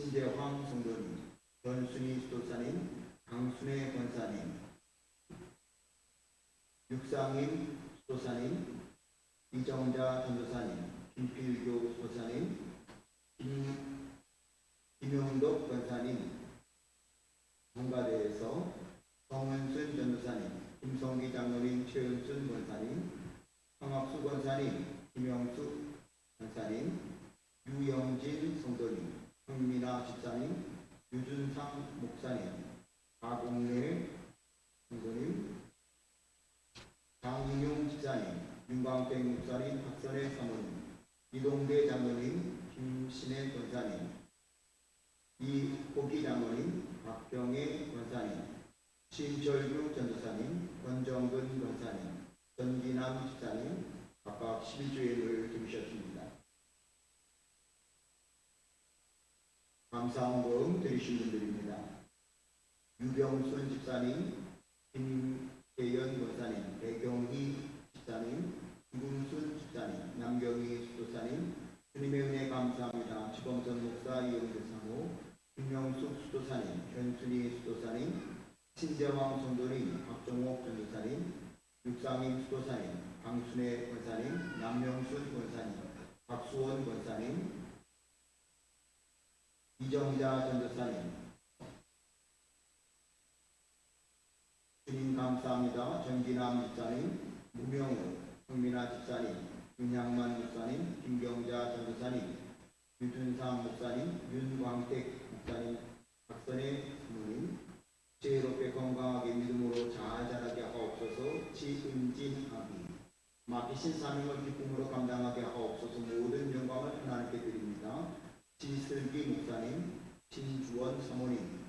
신재황 성도님, 변순희 수도사님, 강순혜 권사님, 육상임 수도사님, 이정자 전도사님, 김필교 수도사님, 김용덕 권사님, 성가대에서 정은순 전도사님, 김성기 장로님, 최은순 권사님, 황학수 권사님, 김영수 권사님, 유영진 성도님, 황민아 집사님, 유준상 목사님, 박옥래 성도님, 장인용 집사님, 윤광택 목사님, 박선혜 사모님, 이동대 장로님, 김신혜 권사님, 이호기 장로님, 박병혜 권사님, 신철규 전도사님, 권정근 권사님, 전기남 집사님 각각 11주일을 드리셨습니다. 감사헌금 드리신 분들입니다. 유병순 집사님, 김계연 권사님, 배경희 집사님, 김군순 집사님, 남경희 수도사님, 주님의 은혜 감사합니다. 지범선 목사, 이영재 사모, 김명숙 수도사님, 현순희 수도사님, 신재왕 성도님, 박종옥 전도사님, 육상임 수도사님, 강순혜 권사님, 남명순 권사님, 박수원 권사님, 이정자 전도사님, 주님 감사합니다. 전기남 집사님, 무명우, 황민아 집사님, 윤양만 목사님, 김경자 전도사님, 유준삼 목사님, 윤광택 목사님, 박선혜 부모님, 지혜롭게 건강하게 믿음으로 잘 자라게 하옵소서. 지은진 아비, 맡기신 사명을 기쁨으로 감당하게 하옵소서. 모든 영광을 하나님께 드립니다. 지슬기 목사님, 신주원 사모님,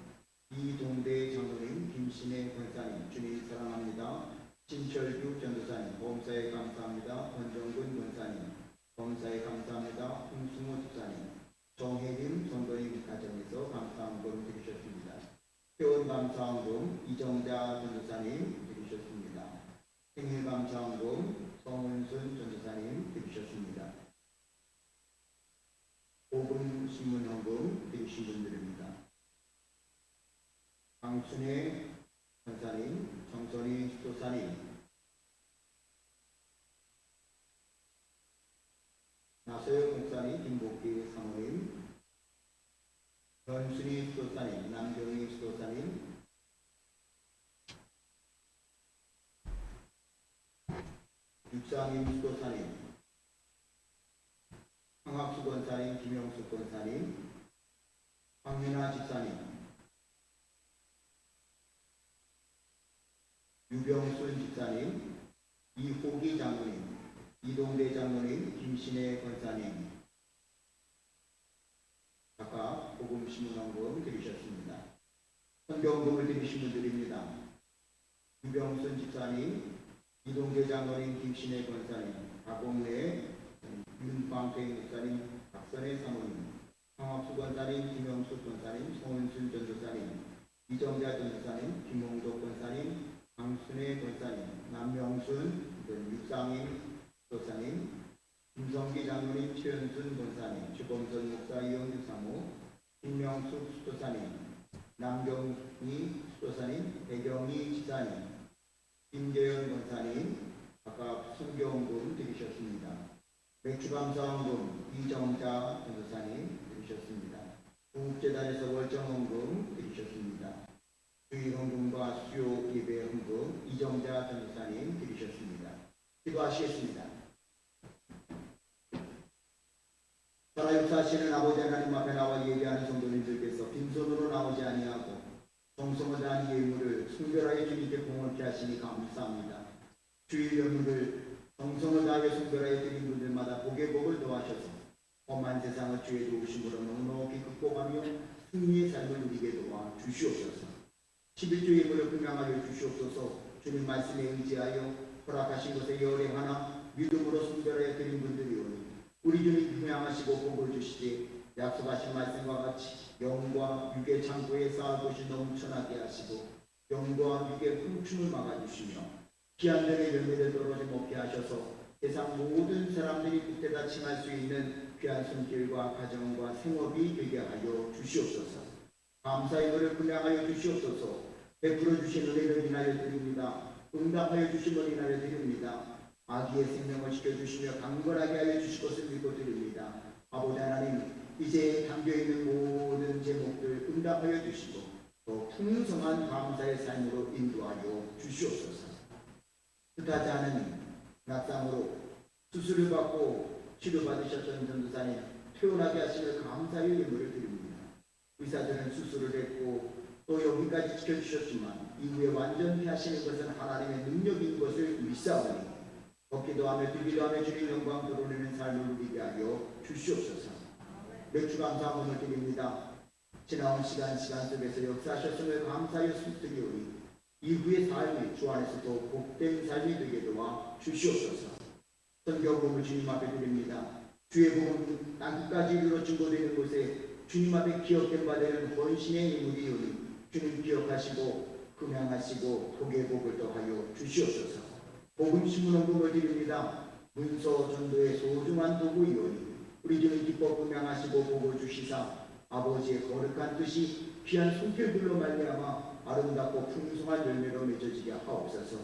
이동대 장로님, 김신혜 권사님, 주님 사랑합니다. 신철규 전도사님, 범사에 감사합니다. 권정근 권사님, 범사에 감사합니다. 홍승호 집사님, 정혜림 성도님 가정에서 감사헌금 드리셨습니다. 회원 감사헌금 이정자 전도사님 드리셨습니다. 생일 감사헌금 성은순 전도사님 드리셨습니다. 복음 신문헌금 드리신 분들입니다. 강순혜 권사님, 정선희 수도사님, 나소영 목사님, 김복기 사모님, 변순희 수도사님, 남경희 수도사님, 육상임 수도사님, 황학수 권사님, 김영숙 권사님, 황민아 집사님, 유병순 집사님, 이호기 장로님, 이동대 장로님, 김신혜 권사님 각각 복음 신문헌금 드리셨습니다. 헌금을 드리신 분들입니다. 유병순 집사님, 이동대 장로님, 김신혜 권사님, 박옥래, 윤광택 목사님, 박선혜 사모님, 황학수 권사님, 김영숙 권사님, 송은순 전도사님, 이정자 전도사님, 김홍덕 권사님, 강순혜 권사님, 남명순 육상임 도사님, 김성기 장로님, 최은순 권사님, 주범선 목사, 이영주 사모, 김명숙 수도사님, 남경희 수도사님, 배경희 지사님, 김재현 권사님 각각 순교헌금 드리셨습니다. 맥주감사헌금 이정자 전도사님 드리셨습니다. 중국재단에서 월정헌금 드리셨습니다. 주일헌금과 수요 예배헌금 이정자 전도사님 드리셨습니다. 기도하시겠습니다. 살아육사하시는 아버지 하나님 앞에 나와 예배하는 성도님들께서 빈손으로 나오지 아니하고 정성을 다한 예물을 순결하게 주님께 공헌케 하시니 감사합니다. 주일 예물을 정성을 다하여 순결하게 드린 분들마다 복의 복을 더하셔서 험한 세상을 주의 도우심으로 넉넉히 극복하며 승리의 삶을 누리게 도와 주시옵소서. 11조 예물을 분명하여 주시옵소서. 주님 말씀에 의지하여 허락하신 것에 열행하나 믿음으로 순결하여 드린 분들이오니 우리 주님 분양하시고 복을 주시되 약속하신 말씀과 같이 영과 육의 창고에 쌓을 것이 넘쳐나게 하시고 영과 육의 흠춤을 막아주시며 귀한 들의 열매를 떨어져 먹게 하셔서 세상 모든 사람들이 그때다 칭할 수 있는 귀한 손길과 가정과 생업이 되게 하여 주시옵소서. 주시옵소서. 감사의 노를 분양하여 주시옵소서. 베풀어 주신 은혜를 인하여 드립니다. 응답하여 주신 것 인하여 드립니다. 아기의 생명을 지켜주시며 강건하게 하여 주실 것을 믿고 드립니다. 아버지 하나님, 이제 담겨있는 모든 제목들 응답하여 주시고 또 풍성한 감사의 삶으로 인도하여 주시옵소서. 뜻하지 않은 낙상으로 수술을 받고 치료받으셨던 전도사님 퇴원하게 하시며 감사의 예물을 드립니다. 의사들은 수술을 했고 또 여기까지 지켜주셨지만 이후에 완전히 하시는 것은 하나님의 능력인 것을 믿사오니 걷기도 하며 뛰기도 하며 주님 영광 드러내는 삶을 누리게 하여 주시옵소서. 맥주 감사 한번을 드립니다. 지나온 시간 속에서 역사하셨음을 감사하여 숨뜨리오니 이후의 삶이 주 안에서도 복된 삶이 되게 도와 주시옵소서. 선교복음을 주님 앞에 드립니다. 주의 복음 땅끝까지 이르러 증거되는 곳에 주님 앞에 기억된 바 되는 헌신의 인물이오니 주님 기억하시고 금양하시고 복의 복을 더하여 주시옵소서. 복음 신문헌금을 드립니다. 문서 전도의 소중한 도구이오니 우리 주님 기뻐 금양하시고 복을 주시사 아버지의 거룩한 뜻이 귀한 손길들로 말미암아 아름답고 풍성한 열매로 맺어지게 하옵소서.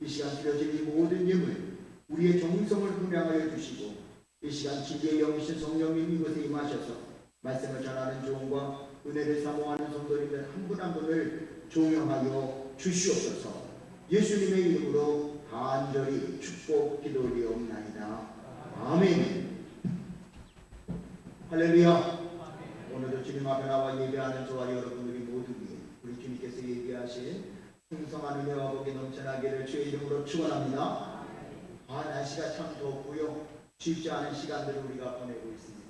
이 시간 드려진 이 모든 예물 우리의 정성을 금양하여 주시고 이 시간 진리의 영이신 성령님 이곳에 임하셔서 말씀을 전하는 조언과 은혜를 사모하는 성도님들 한 분 한 분을 종용하여 주시옵소서. 예수님의 이름으로 간절히 축복 기도드리옵나이다. 아멘. 할렐루야. 오늘도 주님 앞에 나와 예배하는 저와 여러분들이 모두 위해 우리 주님께서 예비하신 풍성한 은혜와 복이 넘쳐나기를 주의 이름으로 축원합니다. 날씨가 참 덥고요. 쉽지 않은 시간들을 우리가 보내고 있습니다.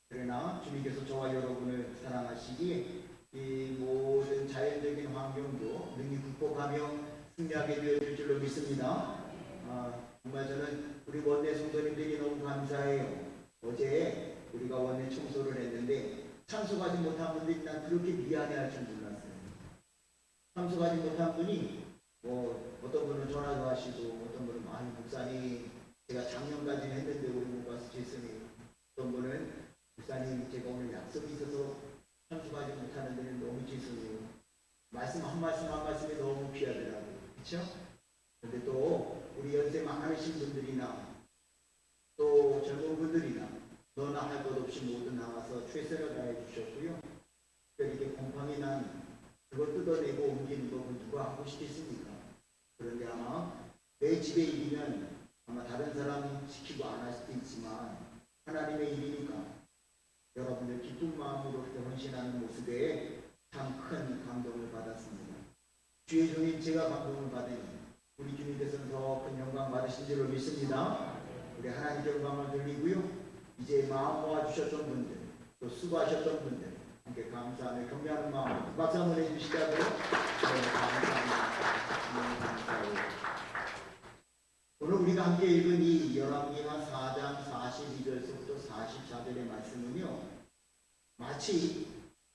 그러나 주님께서 저와 여러분을 사랑하시기에 이 모든 자연적인 환경도 능히 극복하며 승리하게 되어질 줄로 믿습니다. 정말 저는 우리 원내 성도님들이 너무 감사해요. 어제 우리가 원내 청소를 했는데 참석하지 못한 분들이 난 그렇게 미안해할 줄 몰랐어요. 참석하지 못한 분이 어떤 분은 전화도 하시고 어떤 분은 목사님 제가 작년까지는 했는데 우리 못 가서 죄송해요. 어떤 분은 목사님 제가 오늘 약속이 있어서 참석하지 못하는 데는 너무 죄송해요. 말씀 한 말씀이 너무 귀하더라고요. 그렇죠? 근데 또 우리 연세 많으신 분들이나 또 젊은 분들이나 너나 할 것 없이 모두 나와서 최선을 다해 주셨고요. 이렇게 곰팡이 난 그거 뜯어내고 옮기는 거 누가 하고 싶겠습니까? 그런데 아마 내 집의 일이면 아마 다른 사람 시키고 안 할 수도 있지만 하나님의 일이니까 여러분들 기쁜 마음으로 이렇게 헌신하는 모습에 참 큰 감동을 받았습니다. 주의 종인 제가 감동을 받으니 우리 주님께서는 더 큰 영광 받으신 줄로 믿습니다. 우리 하나님께 영광을 돌리고요. 이제 마음 모아주셨던 분들 또 수고하셨던 분들 함께 감사하며 격려하는 마음으로 박수 한번 해주시자고요. 감사합니다. 오늘 우리가 함께 읽은 이 열왕기하 4장 42절부터 44절의 말씀은요, 마치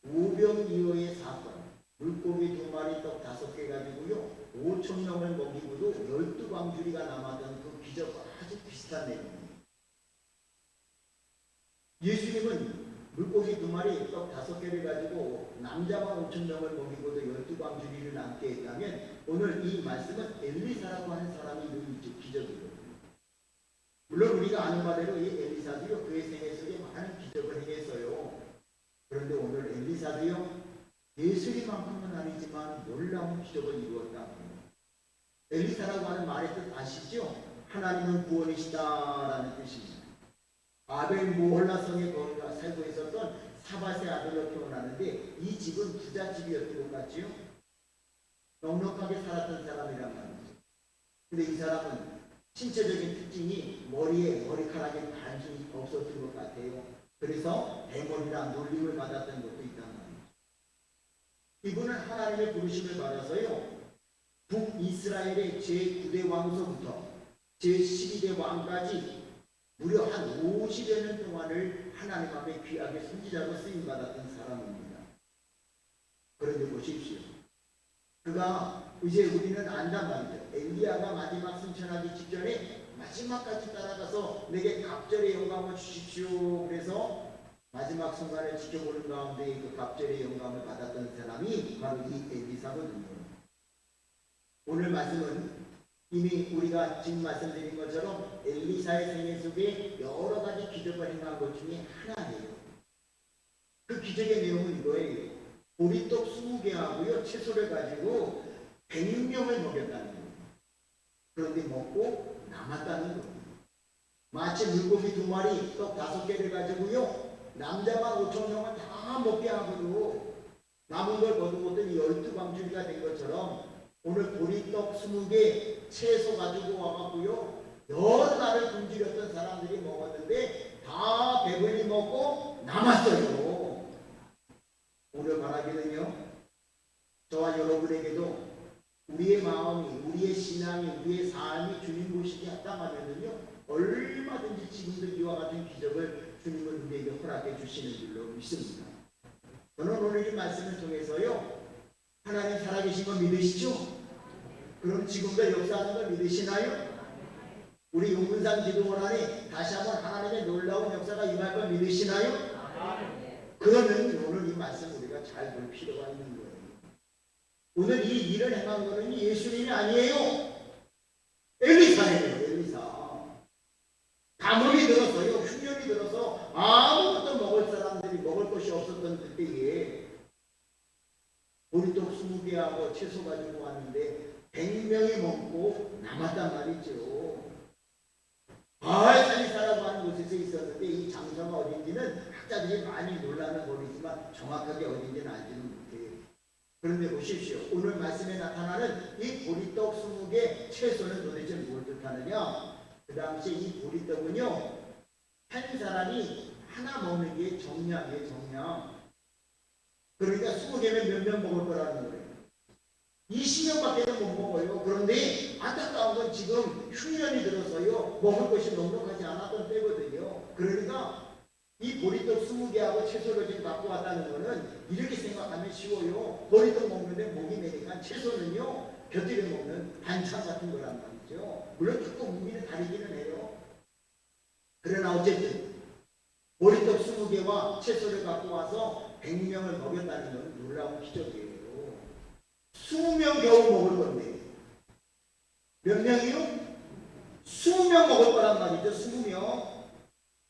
오병이어의 사건, 물고기 2마리 떡 5개 가지고요 5,000명을 먹이고도 12광주리가 남았던 그 기적과 아주 비슷한 내용입니다. 예수님은 물고기 2마리 떡 5개를 가지고 남자만 5,000명을 먹이고도 12광주리를 남게 했다면 오늘 이 말씀은 엘리사라고 하는 사람이 이룬 기적이거든요. 물론 우리가 아는 바대로 이 엘리사도요 그의 생애 속에 많은 기적을 행했어요. 그런데 오늘 엘리사도요 예수님만큼은 아니지만 놀라운 기적을 이루었다. 엘리사라고 하는 말의 뜻 아시죠? 하나님은 구원이시다라는 뜻입니다. 아벨 모홀라 성에 살고 있었던 사밧의 아들로 태어나는데 이 집은 부잣집이었던 것 같지요? 넉넉하게 살았던 사람이란 말이죠. 근데 이 사람은 신체적인 특징이 머리에 머리카락이 단순히 없었던 것 같아요. 그래서 대머리라 놀림을 받았던 것도 있단 말이죠. 이분은 하나님의 부르심을 받아서요 북이스라엘의 제9대 왕서부터 제12대 왕까지 무려 한 50여 년 동안을 하나님 앞에 귀하게 선지자로 쓰임받았던 사람입니다. 그런데 보십시오. 그가 이제 우리는 안단 말이죠. 엘리야가 마지막 승천하기 직전에 마지막까지 따라가서 내게 갑절의 영광을 주십시오. 그래서 마지막 순간을 지켜보는 가운데 그 갑절의 영감을 받았던 사람이 바로 이 엘리사거든요. 오늘 말씀은 이미 우리가 지금 말씀드린 것처럼 엘리사의 생애 속에 여러 가지 기적을 행한 것 중에 하나예요. 그 기적의 내용은 이거예요. 보리떡 20개 하고요, 채소를 가지고 100명을 먹였다는 거예요. 그런데 먹고 남았다는 거예요. 마치 물고기 2마리, 떡 5개를 가지고요, 남자만 5,000명을 다 먹게 하고도 남은 걸 거두었더니 12광주리가 된 것처럼 오늘 보리떡 20개 채소 가지고 와갖고요, 여러 날을 굶주렸던 사람들이 먹었는데 다 배불리 먹고 남았어요. 오늘 바라기는요, 저와 여러분에게도 우리의 마음이, 우리의 신앙이, 우리의 삶이 주님 보시기 합당하면은요, 얼마든지 지금도 이와 같은 기적을 주님은 우리에게 허락해 주시는 줄로 믿습니다. 저는 오늘 이 말씀을 통해서요, 하나님 살아계신 거 믿으시죠? 그럼 지금도 역사하는 걸 믿으시나요? 우리 용문산 기도원 안에 다시 한번 하나님의 놀라운 역사가 임할 걸 믿으시나요? 그러면 오늘 이 말씀 우리가 잘 볼 필요가 있는 거예요. 오늘 이 일을 행한 것은 예수님이 아니에요. 엘리사예요. 엘리사. 가뭄이 들었어요. 흉년이 들어서 아무것도 먹을 사람들이 먹을 것이 없었던 그때에 보리떡 20개하고 채소 가지고 왔는데 100명이 먹고 남았단 말이죠. 바알살리사라고 하는 곳에서 있었는데 이 장소가 어딘지는 학자들이 많이 논란을 벌이지만 정확하게 어딘지는 알지는 못해요. 그런데 보십시오. 오늘 말씀에 나타나는 이 보리떡 20개 채소는 도대체 무엇을 뜻하느냐? 그 당시에 이 보리떡은요, 한 사람이 하나 먹는 게 정량이에요. 정량. 그러니까 20개면 몇 명 먹을 거라는 거예요. 20명밖에 못 먹어요. 그런데 안타까운 건 지금 흉년이 들어서요, 먹을 것이 넉넉하지 않았던 때거든요. 그러니까 이 보리떡 20개하고 채소를 지금 갖고 왔다는 거는 이렇게 생각하면 쉬워요. 보리떡 먹는데 목이 메니까 채소는요, 곁들여 먹는 반찬 같은 거란 말이죠. 물론 조금 무기는 다르기는 해요. 그러나 어쨌든 보리떡 20개와 채소를 갖고 와서 100명을 먹였다는 건 놀라운 기적이에요. 20명 겨우 먹을 건데 몇 명이요? 20명 먹을 거란 말이죠. 20명.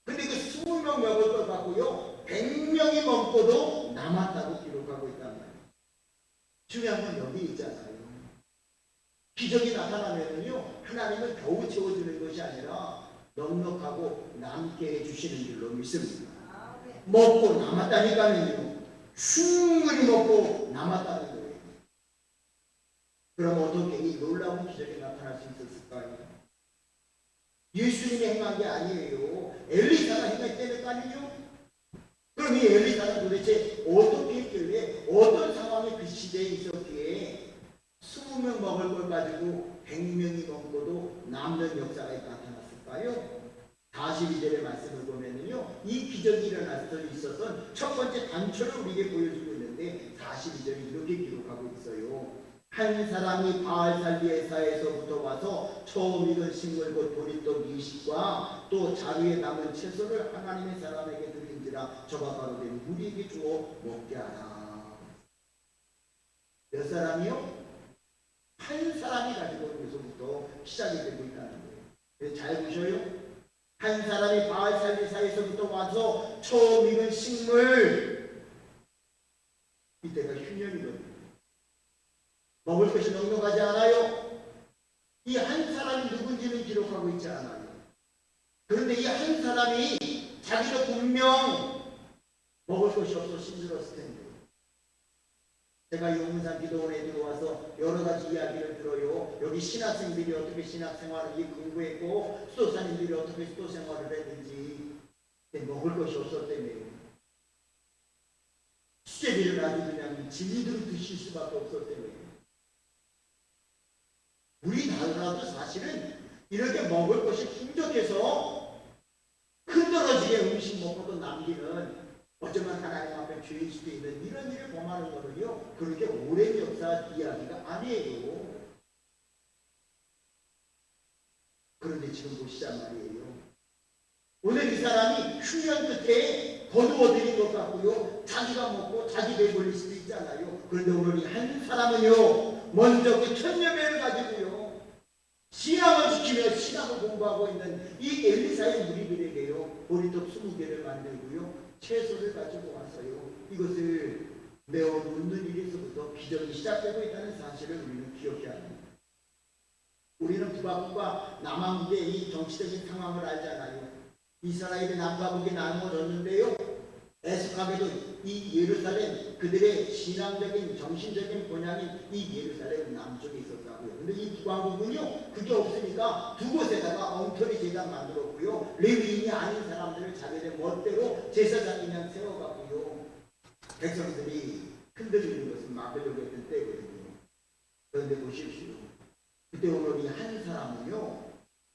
근데 그 20명 먹을 걸 갖고요, 100명이 먹고도 남았다고 기록하고 있단 말이에요. 중요한 건 여기 있잖아요. 기적이 나타나면요, 하나님은 겨우 채워주는 것이 아니라 넉넉하고 남게 해주시는 줄로 믿습니다. 먹고 남았다니까요. 충분히 먹고 남았다는 거예요. 그럼 어떻게 이 놀라운 기적이 나타날 수 있었을까요? 예수님이 행한 게 아니에요. 엘리사가 행했다는 거 아니죠? 그럼 이 엘리사는 도대체 어떻게 했길래, 어떤 상황이 그 시대에 있었기에 20명 먹을 걸 가지고 100명이 먹고도 남는 역사가 나타났을까요? 42절의 말씀을 보면은요, 이 기적이 일어날 수 있었던 첫 번째 단초를 우리에게 보여주고 있는데 42절이 이렇게 기록하고 있어요. 한 사람이 바알살리에사에서부터 와서 처음 익은 식물 곧 보리떡 20과 또 자루에 담은 채소를 하나님의 사람에게 드린지라 저가 바로 된 우리에게 주어 먹게 하라. 몇 사람이요? 한 사람이 가지고 온 것부터 시작이 되고 있다는 거예요. 잘 보셔요. 한 사람이 바알살리사에서부터 와서 처음 익은 식물, 이때가 흉년이거든요. 먹을 것이 넉넉하지 않아요. 이 한 사람이 누군지는 기록하고 있지 않아요. 그런데 이 한 사람이 자기도 분명 먹을 것이 없어 힘들었을 텐데, 제가 용문산 기도원에 들어와서 여러 가지 이야기를 들어요. 여기 신학생들이 어떻게 신학생활을 공부했고 수도사님들이 어떻게 수도생활을 했는지. 먹을 것이 없었다며 수제비를 아주 그냥 진리대로 드실 수밖에 없었다며. 우리나라도 사실은 이렇게 먹을 것이 풍족해서 흔들어지게 음식 먹고도 남기는, 어쩌면 하나님 앞에 죄일 수도 있는 이런 일을 범하는 거는요, 그렇게 오랜 역사 이야기가 아니에요. 그런데 지금 보시자 말이에요. 오늘 이 사람이 흉년 끝에 거두어들인 것 같고요. 자기가 먹고 자기 배불릴 수도 있잖아요. 그런데 오늘 이 한 사람은요, 먼저 그 천여배를 가지고요, 신앙을 지키며 신앙을 공부하고 있는 이 엘리사의 무리들에게요, 보리떡 20개를 만들고요, 채소를 가지고 와서요, 이것을 매어 묻는 일에서부터 기적이 시작되고 있다는 사실을 우리는 기억해야 합니다. 우리는 북왕국과 남왕국의 이 정치적인 상황을 알잖아요. 이스라엘이 남과 북에 나누어졌는데요, 애석하게도 이 예루살렘, 그들의 신앙적인 정신적인 본향인 이 예루살렘 남쪽에 있었다고요. 근데 이 북왕국은요, 그게 없으니까 두 곳에다가 엉터리 제단 만들었고요, 레위인이 아닌 사람들을 자기들 멋대로 제사장 그냥 세워갖고요, 백성들이 흔들리는 것을 막으려고 했던 때거든요. 그런데 보십시오, 그때 오늘 이 한 사람은요,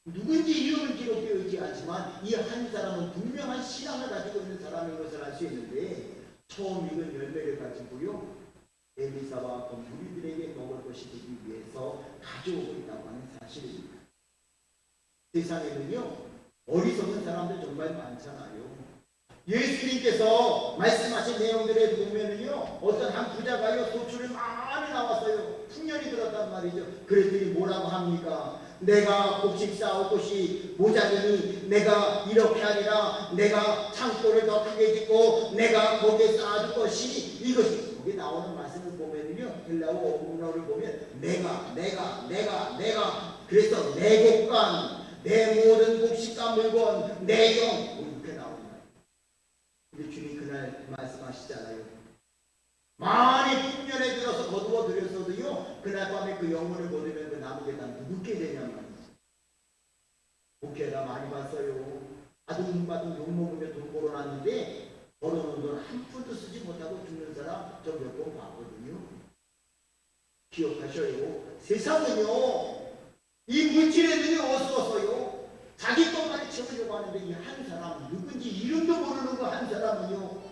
누군지 이름은 기록되어 있지 않지만 이 한 사람은 분명한 신앙을 가지고 있는 사람인 것을 알 수 있는데, 처음 익은 열매를 가지고요, 엘리사와 그 무리들에게 먹을 것이 되기 위해서 가져오고 있다고 하는 사실입니다. 세상에는요, 어리석은 사람들 정말 많잖아요. 예수님께서 말씀하신 내용들에 보면은요, 어떤 한 부자가요, 소출을 많이 나왔어요. 풍년이 들었단 말이죠. 그랬더니 뭐라고 합니까? 내가 곡식 쌓을 곳이 모자르니 내가 이렇게 하리라. 내가 창고를 더 크게 짓고 내가 거기에 쌓아줄 것이 이것이, 거기 나오는 말씀을 보면은요, 헬라어 원문어를 보면 내가 그래서 내 곡간, 내 모든 곡식과 물건, 내 영, 이렇게 나옵니다. 근데 주님 그날 말씀하시잖아요. 많이 풍년에 들어서 거두어 드렸어도요, 그날 밤에 그 영혼을 거두면 그 나무에 다 눕게 되냔 말이지. 목회가 많이 봤어요. 아둥바둥 욕 먹으며 돈 벌어놨는데 벌어놓은 돈 한 푼도 쓰지 못하고 죽는 사람 저 몇 번 봤거든요. 기억하셔요. 세상은요, 이 물질에 눈이 어두웠어요. 자기 것만이 채우려고 하는데 이 한 사람, 누군지 이름도 모르는 그 한 사람은요,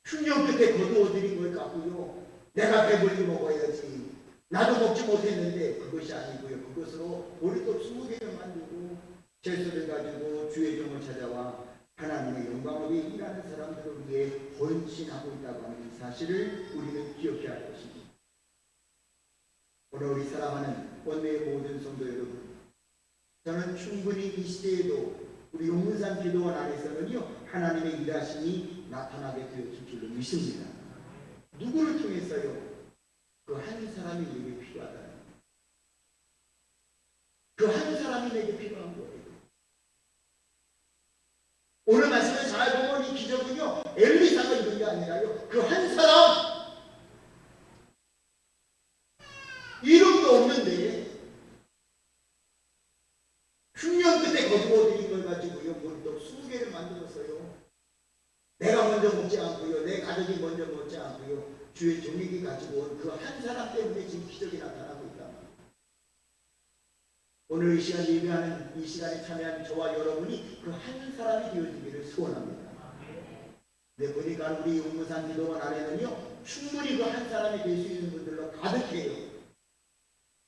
흉년 끝에 거두어들인 걸 갖고요, 내가 배불리 먹어야지, 나도 먹지 못했는데, 그것이 아니고요, 그것으로 보리떡 20개를 만들고 채소를 가지고 주의 종을 찾아와 하나님의 영광을 위해 일하는 사람들을 위해 헌신하고 있다고 하는 이 사실을 우리는 기억해야 할 것입니다. 오늘 우리 사랑하는 원내의 모든 성도 여러분, 저는 충분히 이 시대에도 우리 용문산 기도원 안에서는요, 하나님의 일하심이 나타나게 되었을 줄로 믿습니다. 누구를 통해서요? 그 한 사람이 내게 필요하다. 그 한 사람이 내게 필요한 거예요. 오늘 말씀을 잘 보면 이 기적은요, 엘리사가 이룬 게 아니라요, 그 한 사람, 이름도 없는데 흉년 끝에 거두어들인 걸 가지고요, 보리떡 20개를 만들었어요. 내가 먼저 먹지 않고요, 내 가족이 먼저 먹지 않고요, 주의 종에게 가지고 온 그 한 사람 때문에 지금 기적이 나타나고 있다. 오늘 이 시간 예배하는 이 시간에 참여한 저와 여러분이 그 한 사람이 되어지기를 소원합니다. 네, 보니까 우리 용문산 기도원 안에는요, 충분히 그 한 사람이 될 수 있는 분들로 가득해요.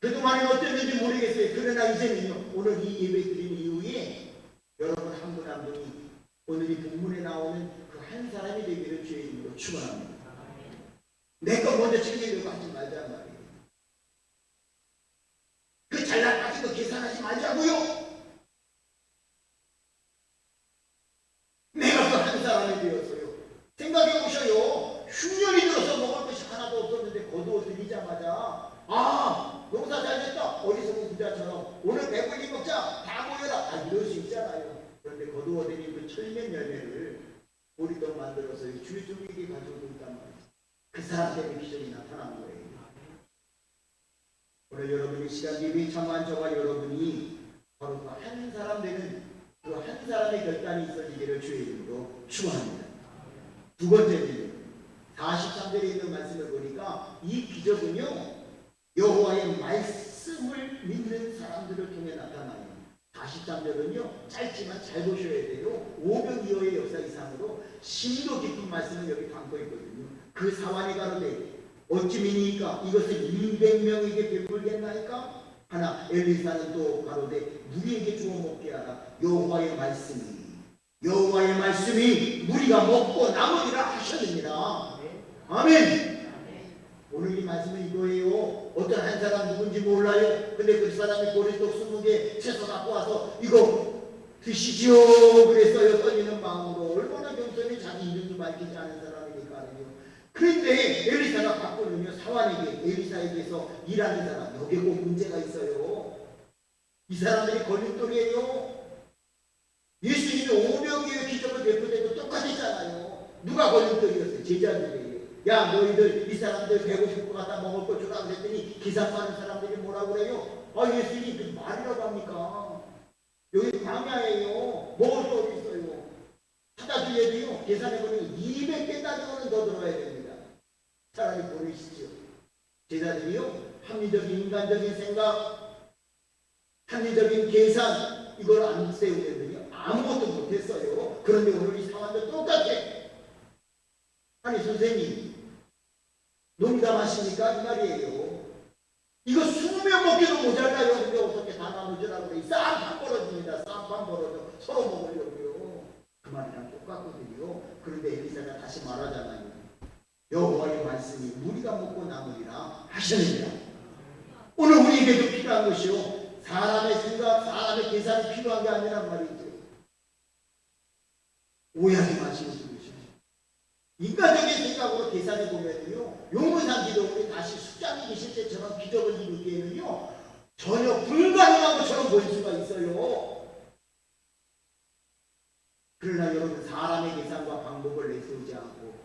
그동안은 어땠는지 모르겠어요. 그러나 이제는요, 오늘 이 예배 드린 이후에 여러분 한 분 한 분이 오늘 이 본문에 나오는 그 한 사람이 되기를 주의 이름으로 축원합니다. 내 거 먼저 챙기려고 하지 말자는 말이에요. 그 잘난 빠진 거 계산하지 말자고요. 내가 그 한 사람이 되었어요. 생각해 보셔요. 흉년이 들어서 먹을 것이 하나도 없었는데 거두어 들이자마자, 아, 농사 잘 됐다, 어리석은 부자처럼 오늘 배불리 먹자, 다 모여라, 이럴 수 있잖아요. 그런데 거두어 들인 그 철면 열매를 보리떡 만들어서 주의 종에게 가져오고 있단 말이죠. 그 사람 때문에 기적이 나타난 거예요. 오늘 여러분이 시간 예배에 참여한 저와 여러분이 바로 그 한 사람 되는 그 한 사람의 결단이 있어지기를 주의 이름으로 축원합니다. 두 번째는 43절에 있는 말씀을 보니까 이 기적은요, 여호와의 말씀을 믿는 사람들을 통해 나타나요. 43절은요, 짧지만 잘 보셔야 돼요. 500여의 역사 이상으로 심도 깊은 말씀을 여기 담고 있거든요. 그 사환이 가로되 어찌 미니까 이것을 200명에게 베풀겠나이까? 하나 엘리사는 또 가로되 누구에게 주어 먹게 하라. 여호와의 말씀이 여호와의 말씀이 우리가 먹고 남으리라 하셨느니라. 아멘. 오늘 이 말씀은 이거예요. 어떤 한 사람 누군지 몰라요. 근데 그 사람이 보리떡 20개 채소 갖고 와서 이거 드시지요 그랬어요. 떨리는 마음으로. 얼마나 겸손히 자기 이름이 밝히지 않은 사람이니까요. 그런데 엘리사가 바꾸는요, 사환에게, 엘리사에게서 일하는 사람, 여기에 꼭 문제가 있어요. 이 사람들이 걸림돌이에요. 예수님이 오병이어의 기적을 베풀 때도 똑같았잖아요. 누가 걸림돌이었어요? 제자들이에요. 야, 너희들 이 사람들 배고플 것 같다, 먹을 거 주라 그랬더니 기사 파는 사람들이 뭐라고 그래요? 아, 예수님 그 말이라고 합니까? 여기 광야예요. 먹을 거 어디 있어요? 하다 주에도요, 계산해보면 200개 따지고는 더 들어야 됩니다. 차라리 보내시죠. 제자들이요, 합리적인 인간적인 생각, 합리적인 계산, 이걸 안 세우면요 아무것도 못했어요. 그런데 오늘 이 상황도 똑같아. 아니 선생님, 농담하십니까? 이 말이에요. 이거 20명 먹기도 모자라요. 근데 어떻게 다 나누지라고 그래. 쌍판 벌어집니다. 쌍판 벌어져. 서로 먹으려고요. 그 말이랑 똑같거든요. 그런데 엘리사가 다시 말하잖아요. 여호와의 말씀이 우리가 먹고 남으리라 하셨느니라. 오늘 우리에게도 필요한 것이요, 사람의 생각, 사람의 계산이 필요한 게 아니란 말이죠. 오해하지 마시고 들으십시오. 인간적인 생각으로 계산해 보면요, 용문상 기독원이 다시 숙장이 계실 때처럼 기적을 이루기에는요, 전혀 불가능한 것처럼 보일 수가 있어요. 그러나 여러분, 사람의 계산과 방법을 내세우지 않고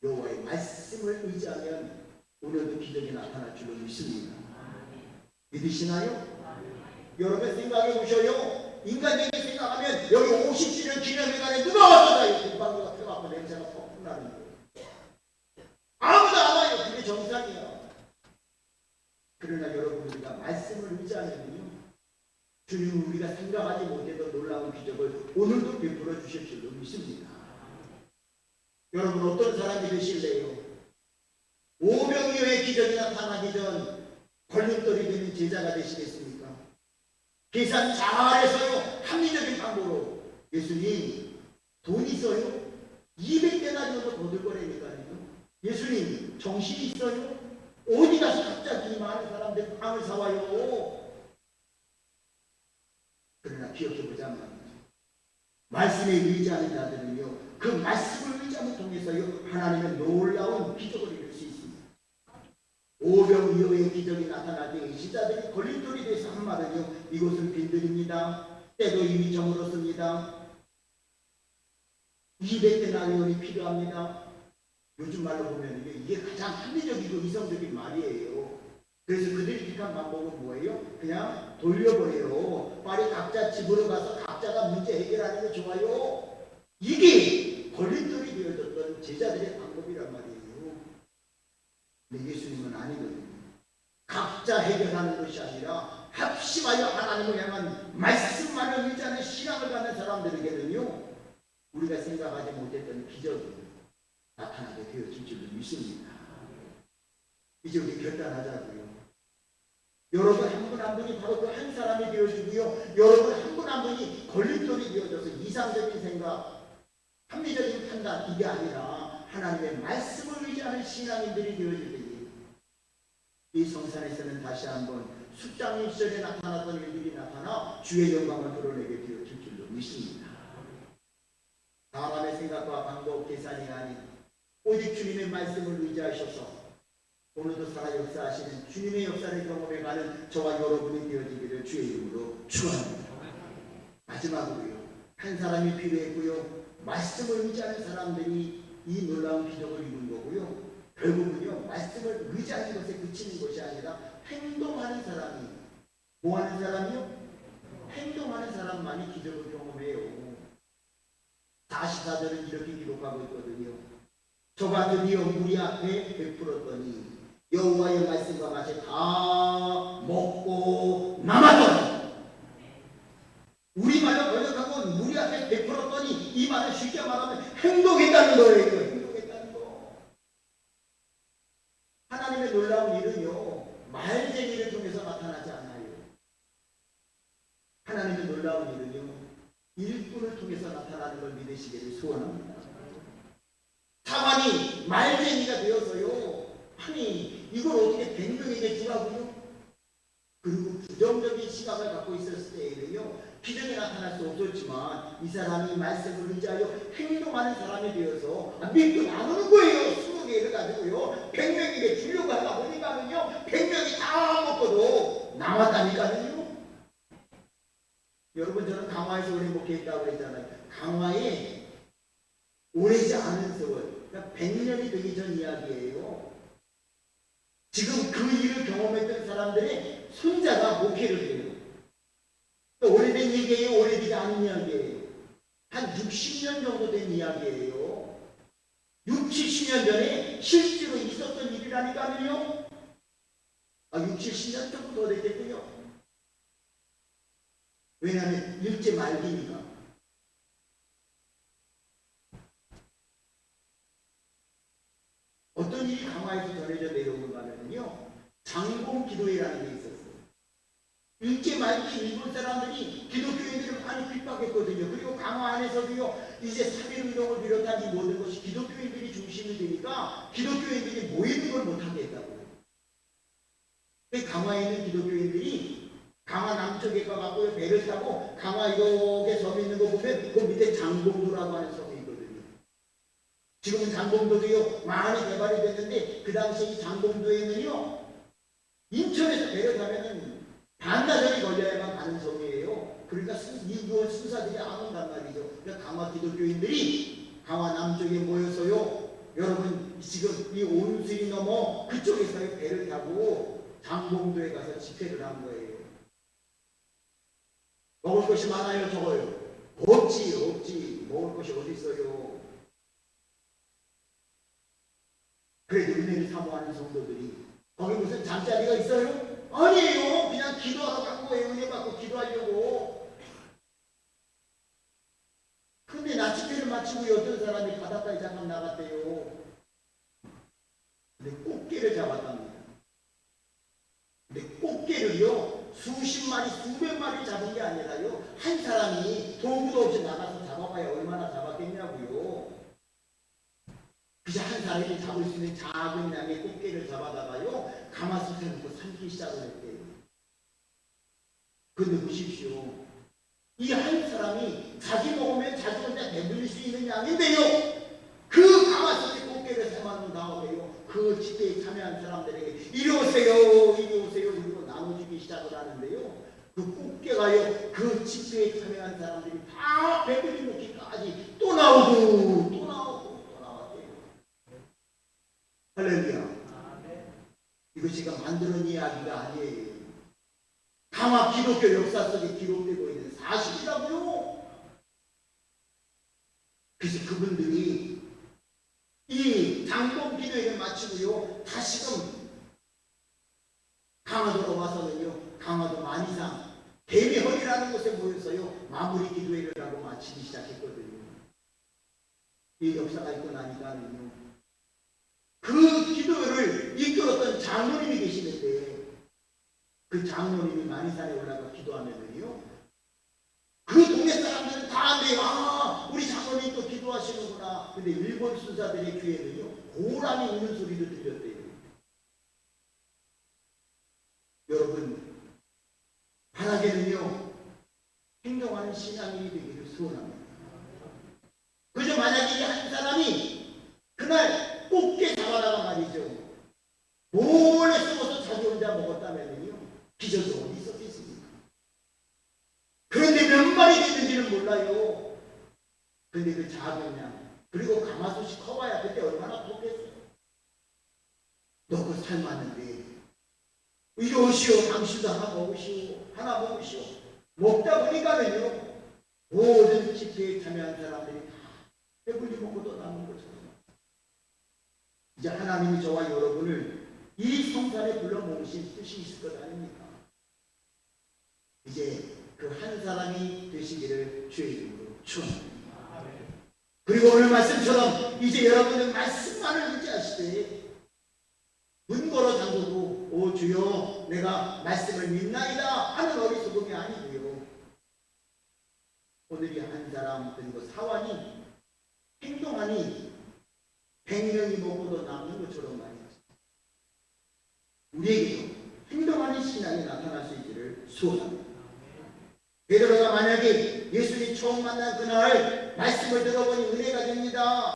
여호와의 말씀을 의지하면 오늘도 기적이 나타날 줄로 믿습니다. 믿으시나요? 여러분 생각해 보셔요. 인간적인 생각하면 여기 50주년 기념회관에 누가 왔어요? 금방구가 펴갖고 냄새가 퍽 나는 거예요. 아무도 안 와요. 그게 정상이야. 그러나 여러분, 우리가 말씀을 의지하면요, 주님은 우리가 생각하지 못했던 놀라운 기적을 오늘도 베풀어 주실 줄로 믿습니다. 여러분, 어떤 사람이 되실래요? 오병이어의 기적이 나타나기 전 걸림돌이 되는 제자가 되시겠습니까? 계산 잘해서요, 합리적인 방법으로. 예수님 돈 있어요? 200데나리온도 거둘 거라니까요. 예수님 정신이 있어요? 어디 가서 갑자기 많은 사람들 빵을 사와요? 그러나 기억해보자 말이죠. 말씀에 의지하는 자들은요, 그 말씀을 의지함을 통해서요, 하나님의 놀라운 기적을 이룰 수 있습니다. 오병이어의 기적이 나타날 때 시자들이 걸림돌이 돼서 한 말은요, 이곳은 빈들입니다. 때도 이미 저물었습니다. 200데나리온이 필요합니다. 요즘 말로 보면 이게 가장 합리적이고 이성적인 말이에요. 그래서 그들이 택한 방법은 뭐예요? 그냥 돌려버려요. 빨리 각자 집으로 가서 각자가 문제 해결하는 게 좋아요. 이게 걸림돌이 되어졌던 제자들의 방법이란 말이에요. 근데 예수님은 아니거든요. 각자 해결하는 것이 아니라 합심하여 하나님을 향한 말씀만을 의지하는 신앙을 갖는 사람들에게는요, 우리가 생각하지 못했던 기적이 나타나게 되어질 줄로 믿습니다. 이제 우리 결단하자고요. 여러분 한 분 한 분이 바로 그 한 사람이 되어지고요, 여러분 한 분 한 분이 걸림돌이 되어져서 이상적인 생각, 합리적인 판단, 이게 아니라 하나님의 말씀을 의지하는 신앙인들이 되어질 때에 이 성산에서는 다시 한번 숙장님 시절에 나타났던 일들이 나타나 주의 영광을 드러내게 되어질 줄로 믿습니다. 사람의 생각과 방법, 계산이 아닌 오직 주님의 말씀을 의지하셔서 오늘도 살아 역사하시는 주님의 역사를 경험해가는 저와 여러분이 되어지기를 주의 이름으로 축원합니다. 마지막으로요, 한 사람이 필요했고요, 말씀을 의지하는 사람들이 이 놀라운 기적을 이룬 거고요, 결국은요, 말씀을 의지하는 것에 그치는 것이 아니라 행동하는 사람이, 뭐 하는 사람이요? 행동하는 사람만이 기적을 경험해요. 44절은 이렇게 기록하고 있거든요. 저가 드디어 무리 앞에 베풀었더니 여호와의 말씀과 같이 다 먹고 남았더니, 우리말로 번역하고 무리 앞에 베풀었더니, 이 말을 쉽게 말하면 행동했다는 거예요. 행동했다는 거. 하나님의 놀라운 일은요, 말쟁이를 통해서 나타나지 않아요. 하나님의 놀라운 일은요, 일꾼 일꾼을 통해서 나타나는 걸 믿으시기를 소원합니다. 사만이 말쟁이가 되어서요, 아니 이걸 어떻게 100명에게 주라고요? 그리고 부정적인 시각을 갖고 있었을 때에는요, 기적이 나타날 수 없었지만 이 사람이 말씀을 의지하여 행동하는 사람이 되어서 믿고 나누는 거예요. 20개를 가지고요 100명에게 주려고 하다 보니까는요 100명이 다 먹고도 남았다니까요. 여러분, 저는 강화에서 오래 목회했다고 그랬잖아요. 강화에 오래지 않은 세월, 그러니까 100년이 되기 전 이야기예요. 지금 그 일을 경험했던 사람들의 손자가 목회를 해요. 오래된 얘기예요? 오래되지 않은 이야기예요? 한 60년 정도 된 이야기예요. 60, 70년 전에 실제로 있었던 일이라니까요. 60, 70년 정도 더 됐겠고요. 왜냐하면 일제 말기니까. 어떤 일이 강화에서 전해져 내려오는가 하면요, 장공 기도회라는 게 있었어요. 일제 말기 일본 사람들이 기독교인들을 많이 핍박했거든요. 그리고 강화 안에서도요, 이제 3.1운동을 비롯한 이 모든 것이 기독교인들이 중심이 되니까 기독교인들이 모이는 걸 못하게 했다고요. 강화에 있는 기독교인들이 강화 남쪽에 가갖고 배를 타고 강화 이렇게 섬 있는 거 보면 그 밑에 장봉도라고 하는 섬이 있거든요. 지금은 장봉도도요 많이 개발이 됐는데 그 당시 이 장봉도에는요 인천에서 배를 타면은 반나절이 걸려야만 가는 섬이에요. 그러니까 이구원 순사들이 안 온단 말이죠. 그러니까 강화 기독교인들이 강화 남쪽에 모여서요, 여러분 지금 이 온수리 넘어 그쪽에서 배를 타고 장봉도에 가서 집회를 한 거예요. 먹을 것이 많아요, 적어요? 없지. 먹을 것이 어디 있어요? 그래도 은혜를 사모하는 성도들이 거기 무슨 잠자리가 있어요? 아니에요. 그냥 기도하러 간 거예요. 은혜 받고 기도하려고. 근데 나치회를 마치고 어떤 사람이 바닷가에 잠깐 나갔대요. 근데 꽃게를 잡았답니다. 근데 꽃게를요 수십 마리, 수백 마리 잡은 게 아니라요, 한 사람이 도구도 없이 나가서 잡아봐야 얼마나 잡았겠냐고요. 그저 한 사람이 잡을 수 있는 작은 양의 꽃게를 잡아다가요 가마솥에 넣고 삶기 시작을 했대요. 근데 보십시오, 이 한 사람이 자기 먹으면 자기 혼자 배불릴 수 있는 양인데요, 그 가마솥에 꽃게를 삶아놓은 다음에요 그 집회에 참여한 사람들에게 이리 오세요 그리고 나눠주기 시작을 하는데요, 그 꽃게가요 그 집회에 참여한 사람들이 다 배불리 먹기까지 또 나왔대요. 할렐루야. 이거 제가 만드는 이야기가 아니에요. 강화 기독교 역사 속에 기록되고 있는 사실이라고요. 그래서 그분들이 이 장공 기도회를 마치고요 다시금 강화도로 와서는요 강화도 만이상 대미허리라는 곳에 모여서요 마무리 기도회를 하고 마치기 시작했거든요. 이 역사가 있고 나니까는요 그 기도회를 이끌었던 장로님이 계시는데, 그 장로님이 만이산에 올라가 기도하면은요 그 동네 사람들은 다 안돼요. 우리 장로님도 기도하시는구나. 근데 일본 순사들의 귀에는요 고라니 우는 소리도 들렸대요. 여러분, 바라게는요 행동하는 신앙인이 되기를 소원합니다. 그저 만약에 한 사람이 그날 꽃게 잡아다가 말이죠 몰래 숨어서 자기 혼자 먹었다면요 기적이 어디 있었겠습니까? 그런데 몇 마리 됐는지는 몰라요. 근데 그 작은 양, 그리고 가마솥이 커봐야 그때 얼마나 컸겠어요. 넣고 삶았는데 이리 오시오, 당신도 하나 먹으시오. 먹다 보니까는요 모든 집회에 참여한 사람들이 다 배불리 먹고도 남은 것처럼, 이제 하나님이 저와 여러분을 이 성산에 불러 모으신 뜻이 있을 것 아닙니까? 이제 그 한 사람이 되시기를 주의 이름으로 축원합니다. 그리고 오늘 말씀처럼 이제 여러분은 말씀만을 의지하시되 문 걸어 잠그고 오 주여 내가 말씀을 믿나이다 하는 어리석음이 아니고요, 오늘이 한 사람 그리고 사환이 행동하니 100명이 먹고도 남는 것처럼 말이죠. 우리에게도 행동하는 신앙이 나타날 수 있기를 소원합니다. 베드로가 만약에 예수님 처음 만난 그날 말씀을 들어보니 은혜가 됩니다.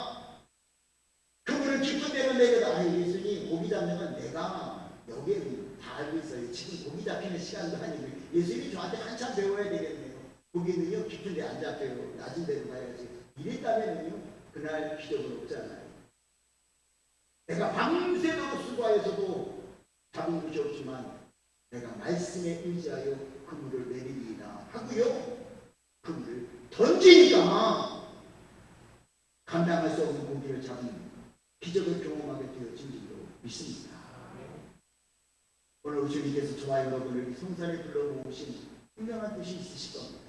그분을 기쁜 대로 내려다 예수님 고기 잡는 건 내가 여기에 다 알고 있어요. 지금 고기 잡히는 시간도 아니고 예수님이 저한테 한참 배워야 되겠네요. 고기는요 깊은 데 안 잡혀요. 낮은 데로 가야지. 이랬다면요 그날 기적은 없잖아요. 내가 밤새도록 수고하여서도 잡은 것이 없지만 내가 말씀에 의지하여 그물을 내리리이다 하고요 그물을 던지니까 감당할 수 없는 고기를 잡는 기적을 경험하게 되어진 줄로 믿습니다. 오늘 주님께서 저와 여러분을 이 성산에 불러모으신 분명한 뜻이 있으실 겁니다.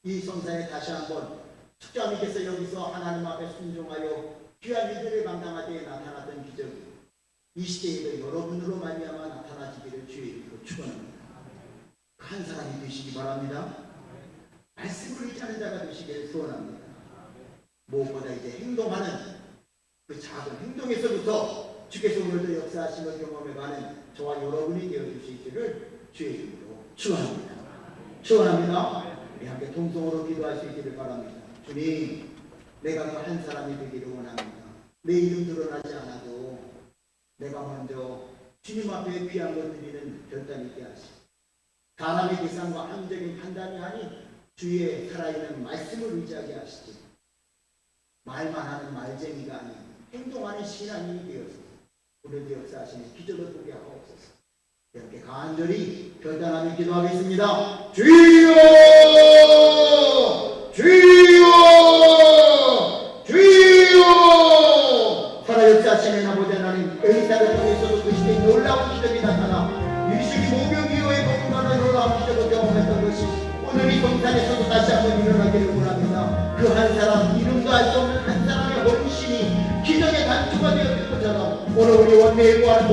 이 성산에 다시 한번 축자님께서 여기서 하나님 앞에 순종하여 귀한 일들을 감당할 때 나타났던 기적이 이 시대에도 여러분으로 말미암아 나타나시기를 주의 이름으로 축원합니다. 한 사람이 되시기 바랍니다. 말씀을 의지하는 자가 되시기를 소원합니다. 무엇보다 이제 행동하는 그 작은 행동에서부터 주께서 오늘도 역사하심을 경험해가는 저와 여러분이 되어주시기를 주의 이름으로 축원합니다. 축원합니다. 우리 함께 통성으로 기도할 수 있기를 바랍니다. 주님, 내가 그 한 사람이 되기를 원합니다. 내 이름 드러나지 않아도 내가 먼저 주님 앞에 귀한 것 드리는 결단 있게 하시고 사람의 계산과 합리적인 판단이 아닌 주의 살아있는 말씀을 의지하게 하시지 말만 하는 말쟁이가 아닌 행동하는 신앙인이 되어서 오늘도 역사하시는 기적을 보게 하옵소서. 이렇게 간절히 결단하며 기도하겠습니다. 주여! 주여! 주여! 살아 역사하시는 아버지 하나님, 엘리사를 통해서도 그 시대에 놀라운 기적이 나타나 유식이 모병기호의 거듭나는 놀라운 기적을 경험했던 것이 오늘 이 성산에서도 다시 한번 일어나기를 원합니다. 그 한 사람, 이름도 알 수 없는 한 사람의 헌신이 기적의 단초가 되었던 것처럼 오늘 우리 원내에 구하는